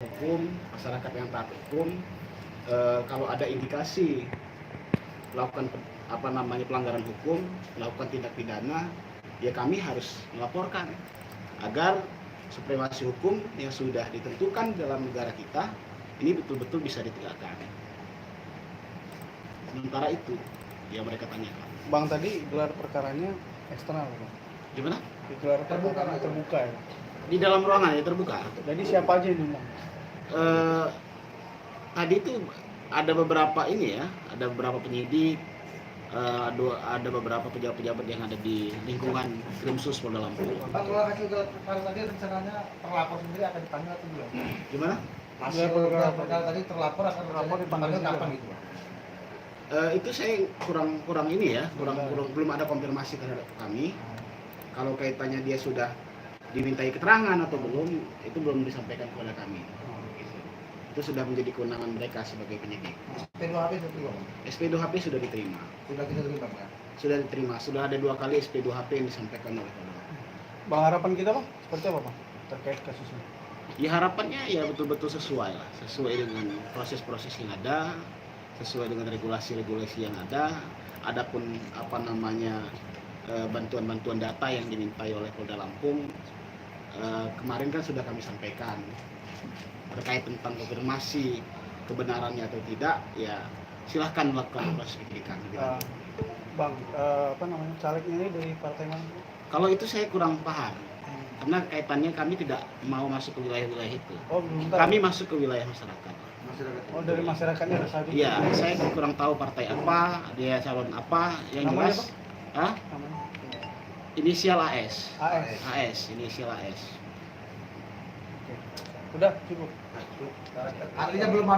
hukum, masyarakat yang taat hukum, kalau ada indikasi melakukan pelanggaran hukum, melakukan tindak pidana, ya kami harus melaporkan agar supremasi hukum yang sudah ditentukan dalam negara kita ini betul-betul bisa ditegakkan. Sementara itu yang mereka tanyakan. Bang, tadi gelar perkaranya eksternal, Bang. Gimana? Gelar perkara terbuka ya. Di dalam ruangan ya terbuka. Jadi siapa aja ini, Bang? Tadi itu ada beberapa ini ya, ada beberapa penyidik, ada beberapa pejabat-pejabat yang ada di lingkungan Krimsus Polda Lampung. Bang, kalau hasil gelar perkara tadi rencananya terlapor sendiri akan dipanggil atau belum? Gimana? Hasil gelar perkara tadi terlapor akan dipanggil kapan gitu, Bang? Itu saya kurang ini ya, belum ada konfirmasi terhadap kami. Kalau kaitannya dia sudah dimintai keterangan atau belum, itu belum disampaikan kepada kami. Gitu. Itu sudah menjadi kewenangan mereka sebagai penyidik. SP2HP sudah terima, Bang? SP2HP sudah diterima. Sudah kita terima, Bang? Sudah diterima. Sudah ada 2 kali SP2HP yang disampaikan oleh Polda. Bang, harapan kita, Bang, seperti apa, Bang, terkait kasusnya? Ya harapannya ya betul-betul sesuai lah, sesuai dengan proses-proses yang ada, sesuai dengan regulasi-regulasi yang ada. Adapun bantuan-bantuan data yang dimintai oleh Polda Lampung, kemarin kan sudah kami sampaikan terkait tentang konfirmasi kebenarannya atau tidak, ya silahkan melakukan proses penyidikan. Bang, calegnya ini dari partai mana? Kalau itu saya kurang paham, karena kaitannya kami tidak mau masuk ke wilayah-wilayah itu. Oh, kami masuk ke wilayah masyarakat. Oh, dari masyarakatnya ada satu. Iya, saya kurang tahu partai apa, dia calon apa, yang namanya jelas. Hah? Namanya? Inisial AS. AS. Inisial AS. Oke. Udah cukup. Artinya belum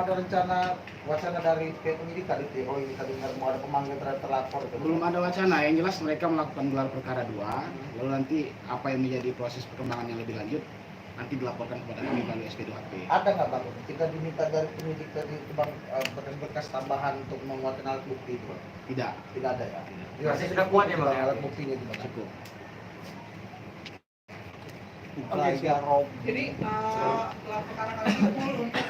ada rencana wacana dari pihak penyidik tadi, oh ini tadi mau ada pemanggilan terhadap terlapor gitu. Belum ada wacana, yang jelas mereka melakukan gelar perkara 2, lalu nanti apa yang menjadi proses perkembangan yang lebih lanjut nanti dilaporkan kepada kami melalui SP2HP. Ada nggak, Bang, ketika diminta dari penyidik tadi Bang, berkas tambahan untuk menguatkan alat bukti itu, Bang? Tidak ada ya? Masih sudah kuat ya, Bang? Alat buktinya di mana? Cukup. Oke, siap. Jadi gelar perkara kali ini full untuk